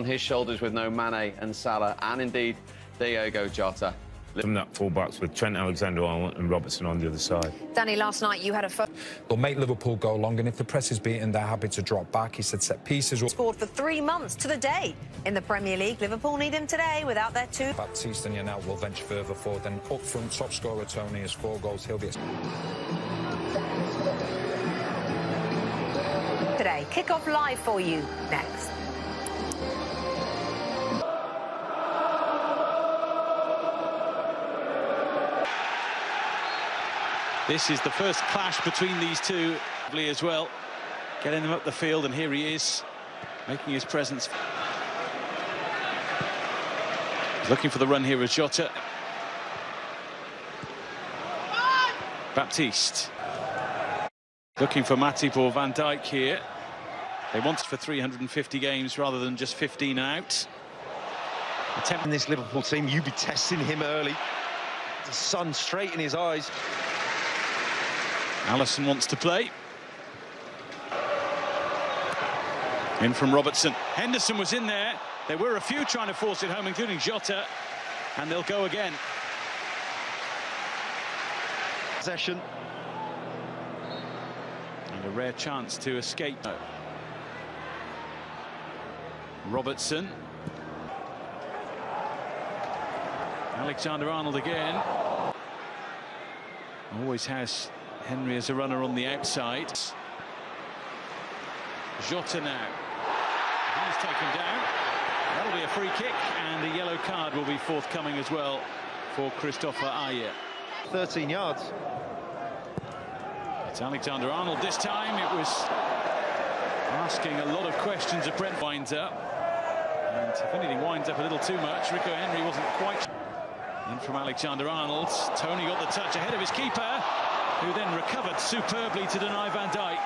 his shoulders with no Mane and Salah, and indeed Diogo Jota. From that full-backs with Trent Alexander-Arnold and Robertson on the other side. Danny, last night you had a... They'll make Liverpool go long, and if the press is beaten, they're happy to drop back. He said set pieces... Scored for 3 months to the day in the Premier League. Liverpool need him today without their two... Baptiste and Yanel will venture further forward. Then up front, top scorer Tony has 4 goals. He'll be... Today, kick-off live for you next. This is the first clash between these two as well. Getting them up the field, and here he is, making his presence. Looking for the run here with Jota. Baptiste. Looking for Matip or Van Dijk here. They want it for 350 games rather than just 15 out. In this Liverpool team, you'd be testing him early. The sun straight in his eyes. Alisson wants to play. In from Robertson. Henderson was in there. There were a few trying to force it home, including Jota. And they'll go again. Possession. And a rare chance to escape. Robertson. Alexander-Arnold again. Always has Henry as a runner on the outside. Jota now. He's taken down. That'll be a free kick, and a yellow card will be forthcoming as well for Christopher Ajer. 13 yards. It's Alexander-Arnold this time. It was asking a lot of questions of Brent. Winds up. And if anything winds up a little too much, Rico Henry wasn't quite... In from Alexander-Arnold. Tony got the touch ahead of his keeper, who then recovered superbly to deny Van Dijk.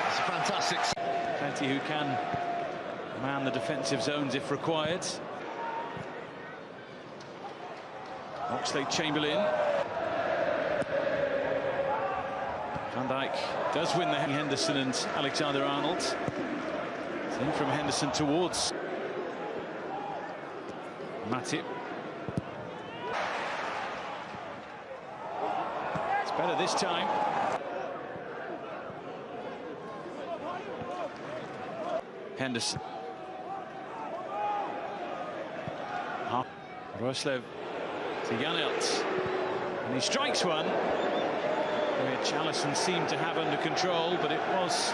It's fantastic. Plenty who can man the defensive zones if required. Oxlade-Chamberlain. Van Dijk does win the Henderson and Alexander-Arnold. In from Henderson towards Matip. It's better this time. Henderson. Roslev to Janelt. And he strikes one, which Alisson seemed to have under control, but it was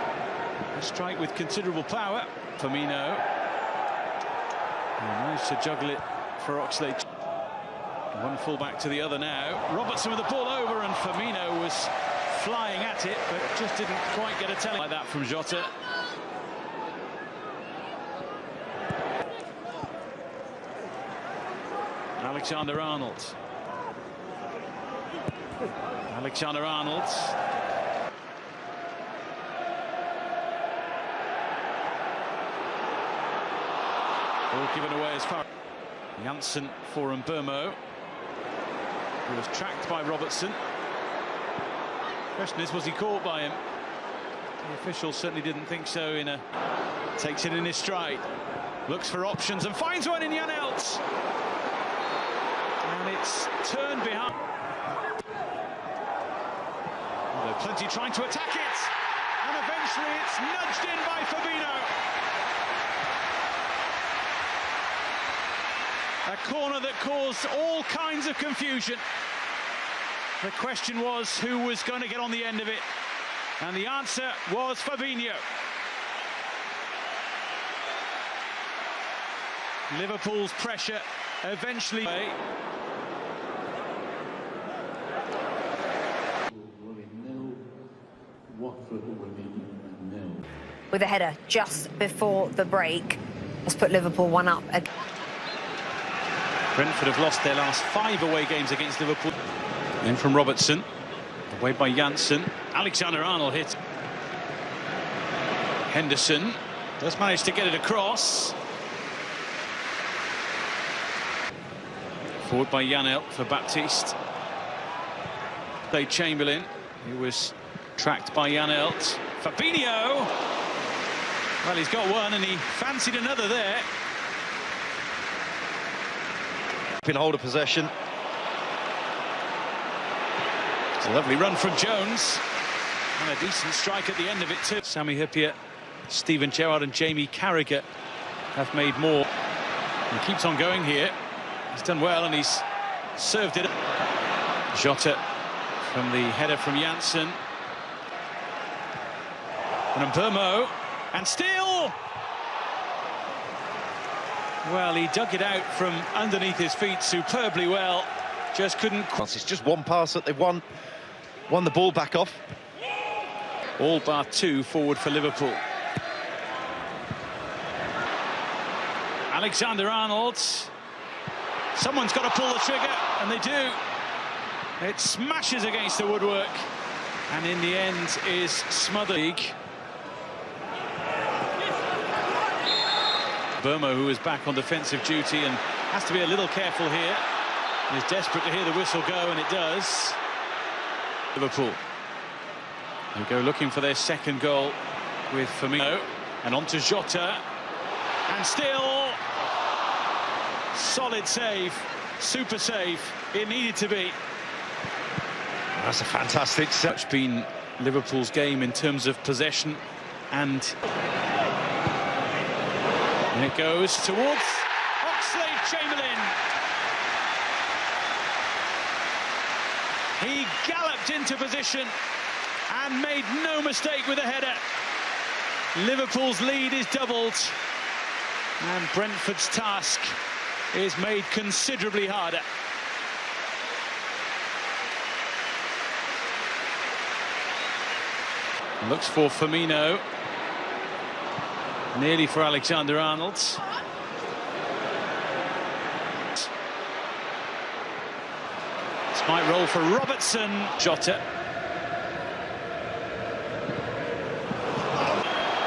a strike with considerable power. Firmino. He managed to juggle it for Oxlade. One full back to the other now. Robertson with the ball over, and Firmino was flying at it, but just didn't quite get a tell like that from Jota. Alexander-Arnold. Alexander-Arnold. Ball given away as far. Janssen for Mbermo, who was tracked by Robertson. Question is, was he caught by him? The official certainly didn't think so. Takes it in his stride, looks for options and finds one in Janelt. And it's turned behind. Well, plenty trying to attack it, and eventually it's nudged in by Fabinho. A corner that caused all kinds of confusion. The question was who was going to get on the end of it, and the answer was Fabinho. Liverpool's pressure eventually... With a header just before the break, has put Liverpool 1 up. Brentford have lost their last 5 away games against Liverpool. In from Robertson, away by Janssen. Alexander-Arnold hit. Henderson does manage to get it across. Forward by Janelt for Baptiste. Chamberlain, who was tracked by Janelt. Fabinho! Well, he's got one and he fancied another there. In hold of possession. It's a lovely run from Jones. And a decent strike at the end of it too. Sami Hyypiä, Stephen Gerrard and Jamie Carragher have made more. He keeps on going here. He's done well and he's served it. Jota from the header from Janssen. And Burmo. And still! Well, he dug it out from underneath his feet superbly well. Just couldn't... It's just one pass that they've won the ball back off. All bar two forward for Liverpool. Alexander-Arnold. Someone's got to pull the trigger, and they do. It smashes against the woodwork, and in the end is smothered. Burmo, who is back on defensive duty and has to be a little careful here. He's desperate to hear the whistle go, and it does. Liverpool, who go looking for their second goal with Firmino, and on to Jota, and still solid save, super save. It needed to be. That's a fantastic set. It's been Liverpool's game in terms of possession, and it goes towards Oxlade-Chamberlain. He galloped into position and made no mistake with a header. Liverpool's lead is doubled, and Brentford's task is made considerably harder. Looks for Firmino. Nearly for Alexander-Arnold. This might roll for Robertson. Jota.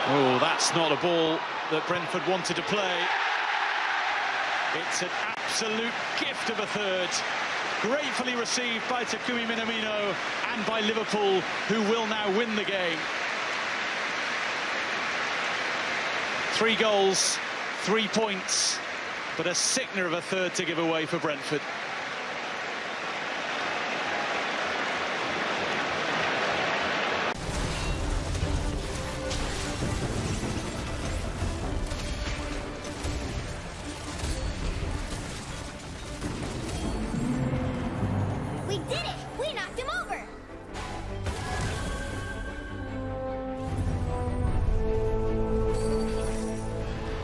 Oh, that's not a ball that Brentford wanted to play. It's an absolute gift of a third. Gratefully received by Takumi Minamino and by Liverpool, who will now win the game. 3 goals, 3 points, but a sickener of a third to give away for Brentford.